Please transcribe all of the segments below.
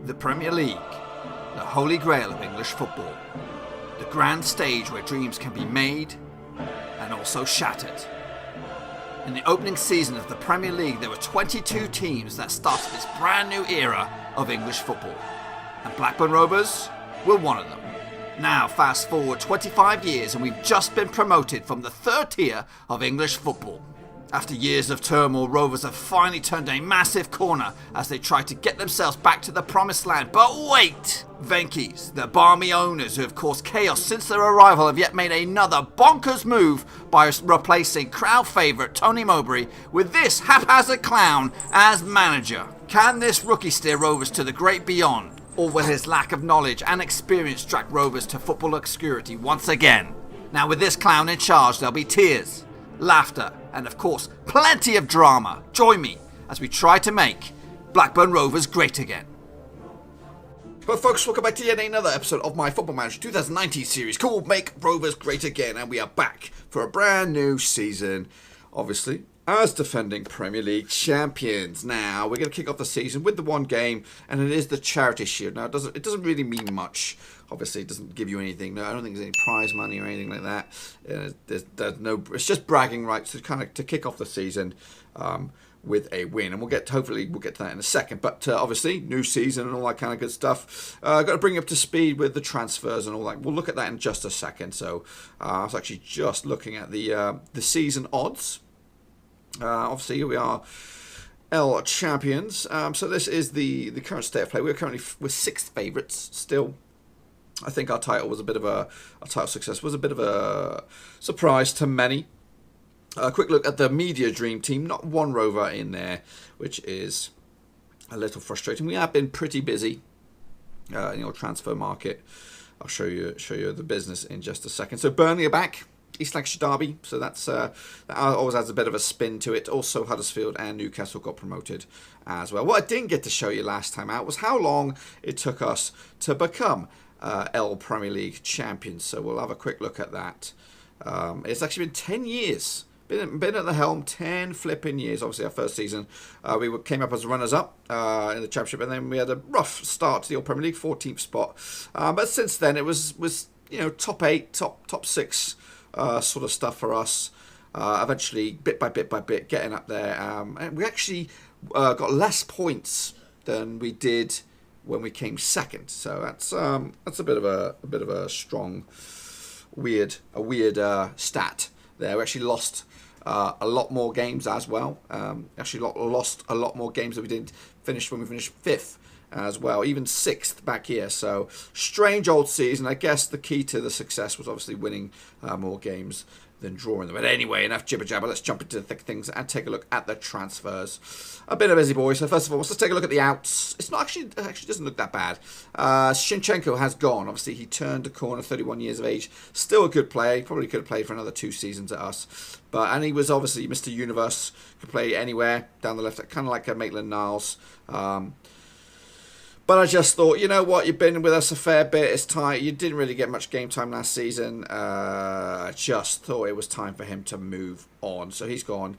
The Premier League, the holy grail of English football. The grand stage where dreams can be made and also shattered. In the opening season of the Premier League, there were 22 teams that started this brand new era of English football. And Blackburn Rovers were one of them. Now, fast forward 25 years and we've just been promoted from the third tier of English football. After years of turmoil, Rovers have finally turned a massive corner as they try to get themselves back to the promised land. But wait! Venky's, the balmy owners who have caused chaos since their arrival, have yet made another bonkers move by replacing crowd favourite Tony Mowbray with this haphazard clown as manager. Can this rookie steer Rovers to the great beyond? Or will his lack of knowledge and experience drag Rovers to football obscurity once again? Now with this clown in charge, there'll be tears, laughter, and of course, plenty of drama. Join me as we try to make Blackburn Rovers great again. Well, folks, welcome back to yet another episode of my Football Manager 2019 series called Make Rovers Great Again, and we are back for a brand new season, obviously, as defending Premier League champions. Now, we're going to kick off the season with the one game, and it is the Charity Shield. Now, it doesn't really mean much. Obviously, it doesn't give you anything. No, I don't think there's any prize money or anything like that. There's no. It's just bragging rights to kick off the season with a win, and hopefully we'll get to that in a second. But obviously, new season and all that kind of good stuff. Got to bring you up to speed with the transfers and all that. We'll look at that in just a second. So I was actually just looking at the season odds. Obviously, here we are. L champions. So this is the current state of play. We're 6th favourites still. I think our title was a bit of our title success was a bit of a surprise to many. A quick look at the media dream team. Not one Rover in there, which is a little frustrating. We have been pretty busy in the old transfer market. I'll show you the business in just a second. So Burnley are back. East Lancashire Derby, so that always adds a bit of a spin to it. Also, Huddersfield and Newcastle got promoted as well. What I didn't get to show you last time out was how long it took us to become L Premier League champions. So we'll have a quick look at that. It's actually been 10 years. Been at the helm 10 flipping years. Obviously, our first season, we came up as runners-up in the Championship, and then we had a rough start to the Old Premier League, 14th spot. But since then, it was top 8, top 6 sort of stuff for us. Eventually, bit by bit, getting up there. And we actually got less points than we did when we came second. So that's a bit of a strong, weird stat there. We actually lost a lot more games as well. Lost a lot more games than we did finish when we finished 5th as well, even 6th back here. So strange old season. I guess the key to the success was obviously winning more games than drawing them. But anyway, enough jibber jabber. Let's jump into the thick things and take a look at the transfers. A bit of busy boy. So first of all, let's take a look at the outs. It's not actually doesn't look that bad. Shinchenko has gone. Obviously, he turned a corner, 31 years of age. Still a good player. He probably could have played for another 2 seasons at us. And he was obviously Mr. Universe. Could play anywhere down the left, kind of like a Maitland-Niles. But I just thought, you know what, you've been with us a fair bit, it's tight, you didn't really get much game time last season. I just thought it was time for him to move on, so he's gone.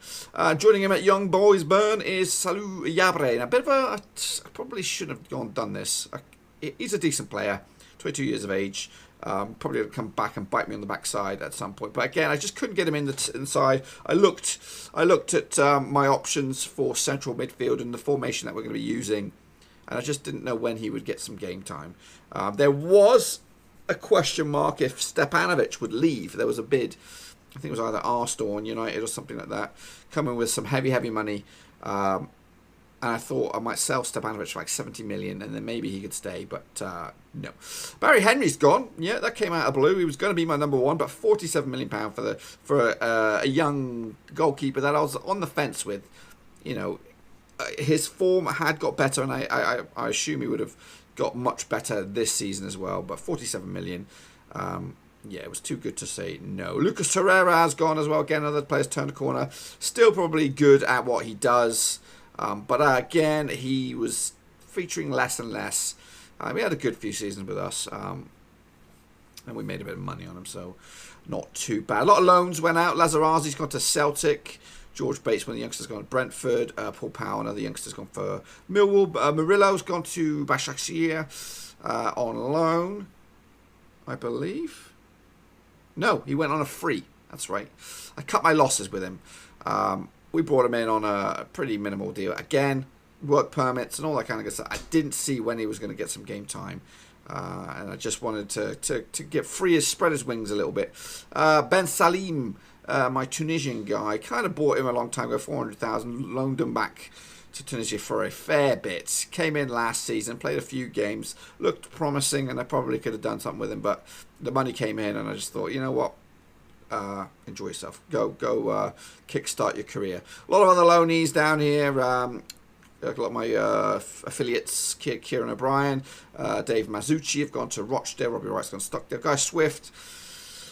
Joining him at Young Boys Burn is Salou Yabre. Now, I probably shouldn't have done this. He's a decent player, 22 years of age. Probably will come back and bite me on the backside at some point. But again, I just couldn't get him inside. I looked at my options for central midfield and the formation that we're going to be using, and I just didn't know when he would get some game time. There was a question mark if Stepanovic would leave. There was a bid. I think it was either Arsenal or United or something like that, coming with some heavy money. And I thought I might sell Stepanovic for like 70 million and then maybe he could stay, but no. Barry Henry's gone. Yeah, that came out of blue. He was going to be my number 1, but 47 million pound for a young goalkeeper that I was on the fence with. His form had got better, and I assume he would have got much better this season as well. But 47 million, it was too good to say no. Lucas Torreira has gone as well. Again, another player's turned a corner. Still probably good at what he does. But again, he was featuring less and less. He had a good few seasons with us. And we made a bit of money on him, so not too bad. A lot of loans went out. Lazarazzi's gone to Celtic. George Bates, one of the youngsters, gone to Brentford. Paul Powell, another youngster's gone for Millwall. Murillo's gone to Başakşehir on loan, I believe. No, he went on a free. That's right. I cut my losses with him. We brought him in on a pretty minimal deal. Again, work permits and all that kind of good stuff. I didn't see when he was going to get some game time. And I just wanted to get free, spread his wings a little bit. Ben Salim, my Tunisian guy, kind of bought him a long time ago, 400,000, loaned him back to Tunisia for a fair bit. Came in last season, played a few games, looked promising, and I probably could have done something with him, but the money came in, and I just thought, you know what? Enjoy yourself. Go kickstart your career. A lot of other loanees down here. A lot of my affiliates, Kieran O'Brien, Dave Mazzucci have gone to Rochdale, Robbie Wright's gone to Stockdale, Guy Swift,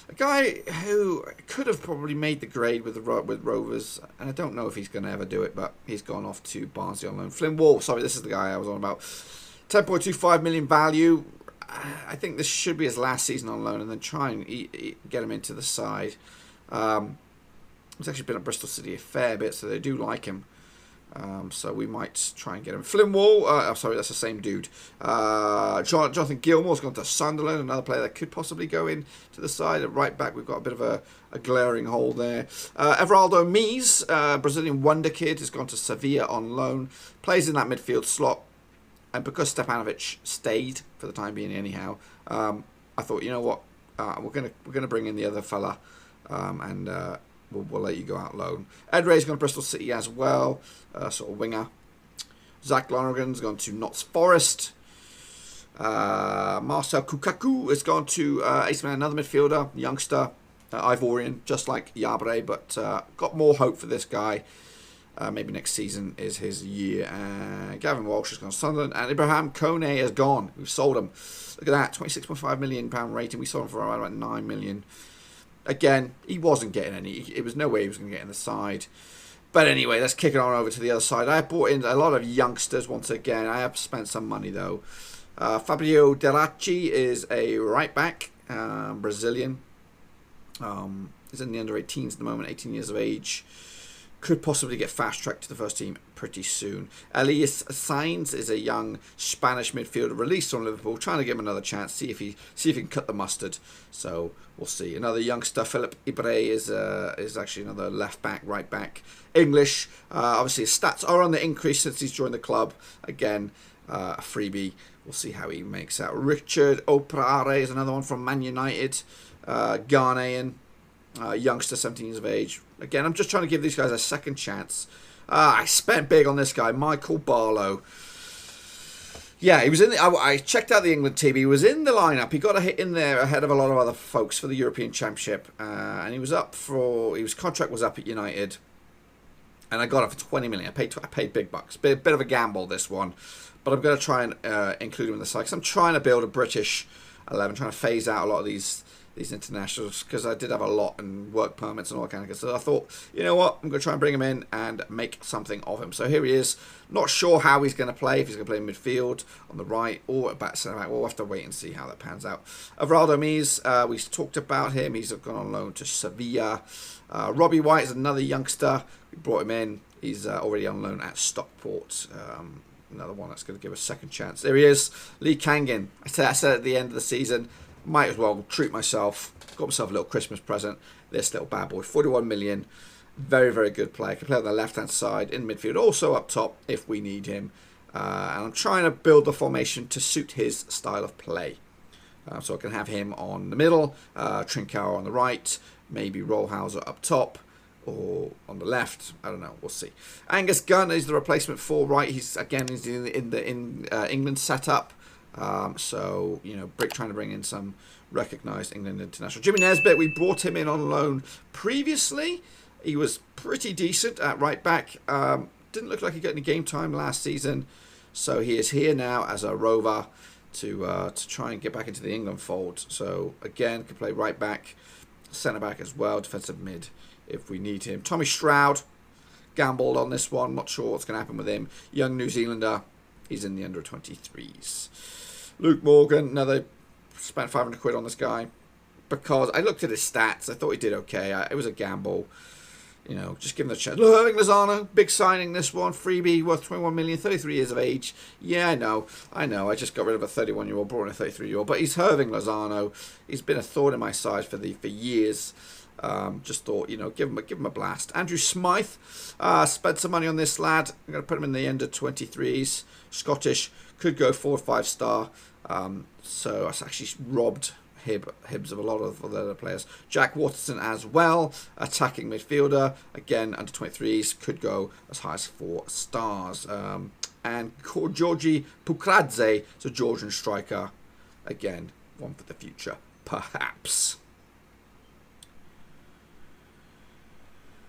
a guy who could have probably made the grade with Rovers, and I don't know if he's going to ever do it, but he's gone off to Barnsley on loan. Flynn Wall, sorry, this is the guy I was on about. 10.25 million value. I think this should be his last season on loan, and then try and get him into the side. He's actually been at Bristol City a fair bit, so they do like him. So we might try and get him. Flynn Wall, sorry, that's the same dude. Jonathan Gilmore's gone to Sunderland, another player that could possibly go in to the side. At right back, we've got a bit of a glaring hole there. Everaldo Mies, Brazilian wonder kid, has gone to Sevilla on loan. Plays in that midfield slot. And because Stepanovic stayed for the time being anyhow, I thought, you know what, we're gonna bring in the other fella, and we'll let you go out loan. Ed Ray's gone to Bristol City as well, sort of winger. Zach Lonergan's gone to Notts Forest. Marcel Kukaku has gone to AC Milan, another midfielder, youngster, Ivorian, just like Yabre, but got more hope for this guy. Maybe next season is his year. Gavin Walsh has gone to Sunderland, and Ibrahim Kone has gone. We've sold him. Look at that, £26.5 million rating. We sold him for around about 9 million. Again, he wasn't getting any. It was no way he was going to get in the side. But anyway, let's kick it on over to the other side. I have brought in a lot of youngsters once again. I have spent some money though. Fabio Deracci is a right back, Brazilian. He's in the under 18s at the moment, 18 years of age. Could possibly get fast-tracked to the first team pretty soon. Elias Sainz is a young Spanish midfielder released from Liverpool, trying to give him another chance, see if he can cut the mustard. So we'll see. Another youngster, Philip Ibre, is actually another left back, right back. English. Obviously, his stats are on the increase since he's joined the club. Again, a freebie. We'll see how he makes out. Richard Oprare is another one from Man United. Ghanaian. Youngster, 17 years of age. Again, I'm just trying to give these guys a second chance. I spent big on this guy, Michael Barlow. Yeah, he was in the... I checked out the England team. He was in the lineup. He got a hit in there ahead of a lot of other folks for the European Championship. And he was up for... His contract was up at United. And I got it for 20 million. I paid big bucks. Bit of a gamble, this one. But I'm going to try and include him in the side. Because I'm trying to build a British 11. Trying to phase out a lot of these internationals, because I did have a lot and work permits and all that kind of stuff. So I thought, you know what, I'm going to try and bring him in and make something of him. So here he is. Not sure how he's going to play, if he's going to play in midfield, on the right, or at back centre back. We'll have to wait and see how that pans out. Everaldo Mies, we talked about him. He's gone on loan to Sevilla. Robbie White is another youngster. We brought him in. He's already on loan at Stockport. Another one that's going to give a second chance. There he is, Lee Kangin. I said at the end of the season, might as well treat myself. Got myself a little Christmas present. This little bad boy, 41 million. Very, very good player. Can play on the left-hand side, in midfield, also up top if we need him. And I'm trying to build the formation to suit his style of play. So I can have him on the middle, Trincao on the right, maybe Rollhauser up top, or on the left. I don't know. We'll see. Angus Gunn is the replacement for Wright. He's in the England setup. So, you know, trying to bring in some recognised England international. Jimmy Nesbitt, we brought him in on loan previously. He was pretty decent at right back. Didn't look like he got any game time last season. So he is here now as a Rover to try and get back into the England fold. So, again, can play right back, centre back as well, defensive mid if we need him. Tommy Stroud, gambled on this one. Not sure what's going to happen with him. Young New Zealander. He's in the under 23s. Luke Morgan, another, spent 500 quid on this guy because I looked at his stats. I thought he did okay. It was a gamble. You know, just give him the chance. Look, Irving Lozano, big signing this one. Freebie, worth 21 million, 33 years of age. Yeah, I know. I just got rid of a 31-year-old, brought in a 33-year-old. But he's Irving Lozano. He's been a thorn in my side for years. Just thought, you know, give him a blast. Andrew Smythe, spent some money on this lad. I'm going to put him in the end of 23s. Scottish, could go 4 or 5 star. So I actually robbed Hibbs of a lot of other players. Jack Waterson as well, attacking midfielder, again under 23s, could go as high as 4 stars. And Georgi Pukradze, so Georgian striker, again one for the future perhaps.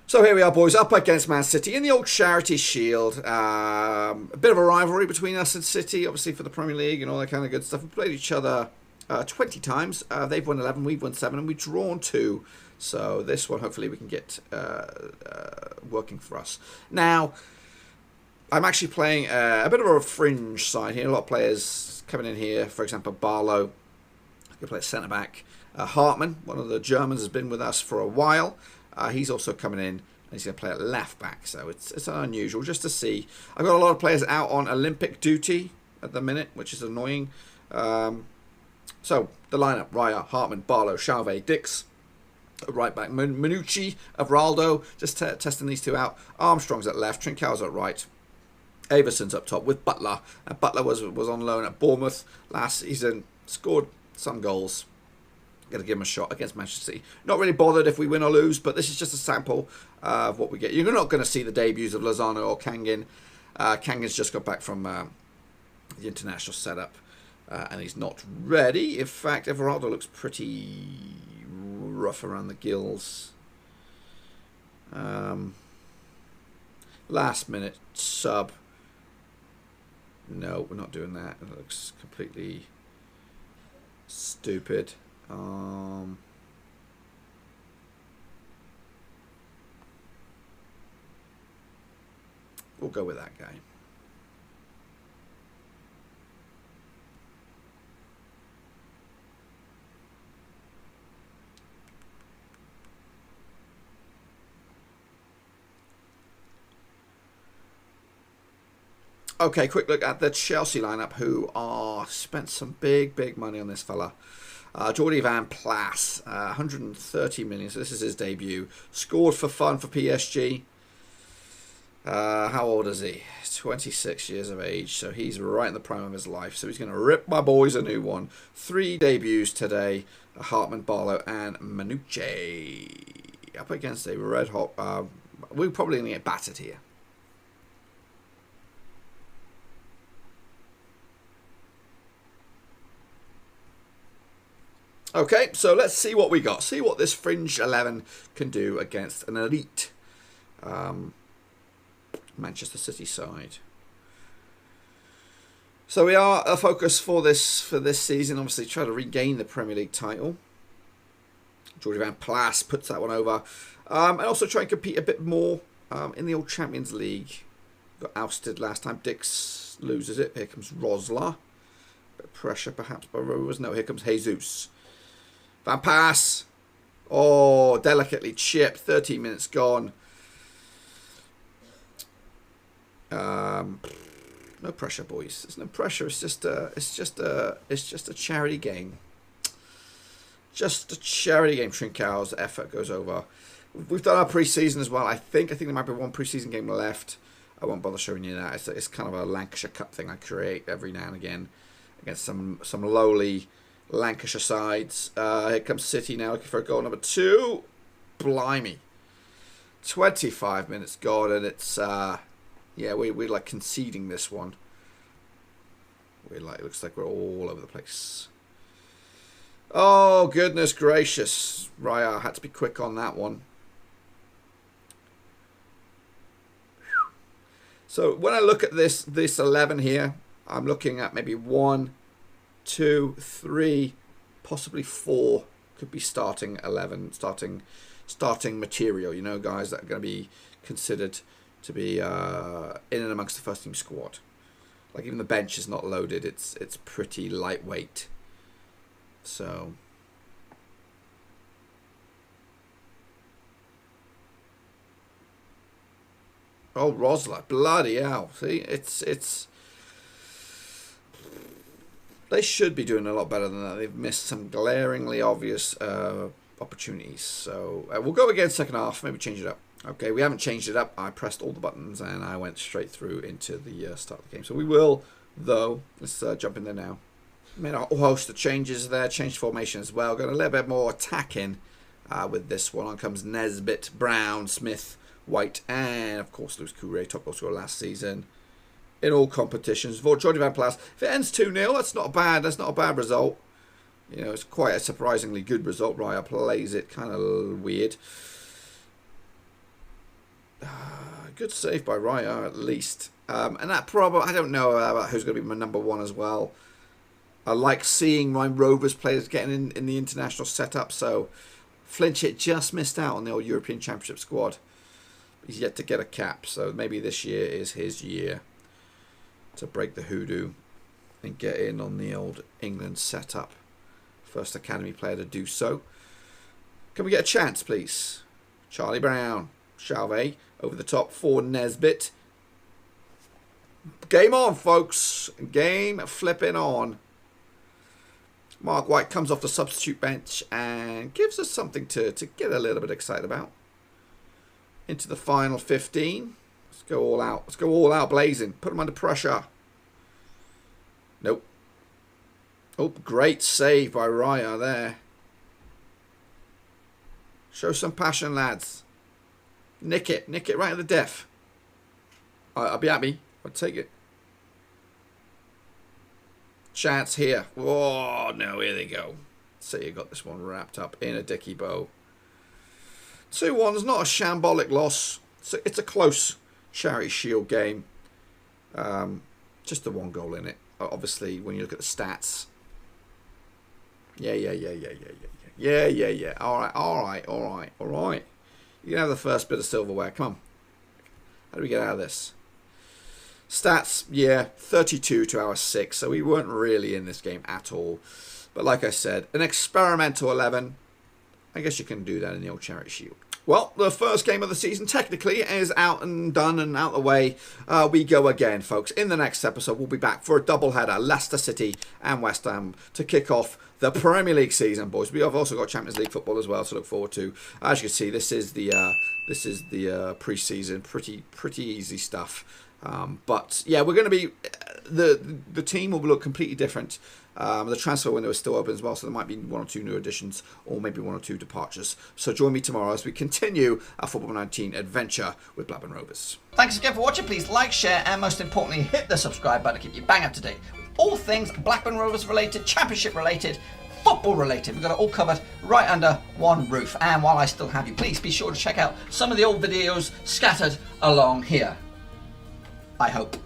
So here we are, boys, up against Man City in the old Charity Shield. A bit of a rivalry between us and City, obviously, for the Premier League and all that kind of good stuff. We've played each other 20 times. They've won 11, we've won 7, and we've drawn 2. So this one, hopefully, we can get working for us. Now, I'm actually playing a bit of a fringe side here. A lot of players coming in here. For example, Barlow, I could play centre-back. Hartmann, one of the Germans, has been with us for a while. He's also coming in, and he's going to play at left back, so it's unusual just to see. I've got a lot of players out on Olympic duty at the minute, which is annoying. So the lineup: Raya, Hartmann, Barlow, Chauvet, Dix, right back, Minucci, Avraldo, just testing these two out. Armstrong's at left, Trincão's at right. Averson's up top with Butler, and Butler was on loan at Bournemouth last season, scored some goals. Got to give him a shot against Manchester City. Not really bothered if we win or lose, but this is just a sample of what we get. You're not going to see the debuts of Lozano or Kangin. Kangin's just got back from the international setup, and he's not ready. In fact, Everaldo looks pretty rough around the gills. Last minute sub. No, we're not doing that. It looks completely stupid. We'll go with that guy. Okay, quick look at the Chelsea lineup, who are spent some big money on this fella. Jordi Van Plas, 130 million, so this is his debut. Scored for fun for PSG. How old is he? 26 years of age, so he's right in the prime of his life. So he's going to rip my boys a new one. 3 debuts today: Hartmann, Barlow, and Minucci. Up against a red hot. We're probably going to get battered here. Okay, so let's see what we got. See what this Fringe 11 can do against an elite Manchester City side. So we are a focus for this season. Obviously, try to regain the Premier League title. Jordi Van Plas puts that one over, and also try and compete a bit more in the old Champions League. Got ousted last time. Dix loses it. Here comes Rosler. Bit of pressure perhaps by Rovers. No, here comes Jesus. Van Pass. Oh, delicately chipped. 13 minutes gone. No pressure, boys. There's no pressure. It's just a charity game. Just a charity game. Trincão's effort goes over. We've done our pre-season as well. I think there might be one pre-season game left. I won't bother showing you that. It's kind of a Lancashire Cup thing I create every now and again against some lowly Lancashire sides. Here comes City now, looking for a goal number 2. Blimey. 25 minutes gone, and it's yeah, we're like conceding this one. It looks like we're all over the place. Oh, goodness gracious. Raya had to be quick on that one. So when I look at this 11 here, I'm looking at maybe 1, 2, 3, possibly 4 could be starting 11, starting material. You know, guys that are going to be considered to be in and amongst the first team squad. Like even the bench is not loaded. It's pretty lightweight. So Oh, Rosler. Bloody hell. See, it's... They should be doing a lot better than that. They've missed some glaringly obvious opportunities. So we'll go again second half. Maybe change it up. Okay, we haven't changed it up. I pressed all the buttons and I went straight through into the start of the game. So we will, though. Let's jump in there now. Made a whole host of changes there. Changed formation as well. Got a little bit more attacking with this one. On comes Nesbitt, Brown, Smith, White, and of course Lewis Courret, top goal scorer last season in all competitions. For Jordi Van Plas, if it ends 2-0, that's not bad. That's not a bad result. You know, it's quite a surprisingly good result. Raya plays it kind of weird. Good save by Raya, at least. And that probably, I don't know about who's going to be my number one as well. I like seeing my Rovers players getting in the international setup. So Flinchit just missed out on the old European Championship squad. He's yet to get a cap. So maybe this year is his year to break the hoodoo and get in on the old England setup. First academy player to do so. Can we get a chance, please? Charlie Brown. Chalvet over the top for Nesbitt. Game on, folks. Game flipping on. Mark White comes off the substitute bench and gives us something to get a little bit excited about. Into the final 15. Let's go all out. Let's go all out blazing. Put them under pressure. Nope. Oh, great save by Raya there. Show some passion, lads. Nick it right at the def. I'll be happy. I'll take it. Chance here. Oh, no, here they go. So you got this one wrapped up in a dicky bow. 2-1's not a shambolic loss. So it's a close Charity Shield game. Just the one goal in it. Obviously, when you look at the stats. Yeah. All right. You can have the first bit of silverware. Come on. How do we get out of this? Stats, yeah, 32 to our 6. So we weren't really in this game at all. But like I said, an experimental 11. I guess you can do that in the old Charity Shield. Well, the first game of the season technically is out and done and out the way. We go again, folks. In the next episode, we'll be back for a doubleheader, Leicester City and West Ham, to kick off the Premier League season, boys. We have also got Champions League football as well to look forward to. As you can see, this is the pre-season, pretty easy stuff. But yeah, we're going to be the team will look completely different. The transfer window is still open as well, so there might be 1 or 2 new additions or maybe 1 or 2 departures. So join me tomorrow as we continue our Football 19 adventure with Blackburn Rovers. Thanks again for watching. Please like, share, and most importantly, hit the subscribe button to keep you bang up to date with all things Blackburn Rovers related, Championship related, football related. We've got it all covered right under one roof. And while I still have you, please be sure to check out some of the old videos scattered along here. I hope.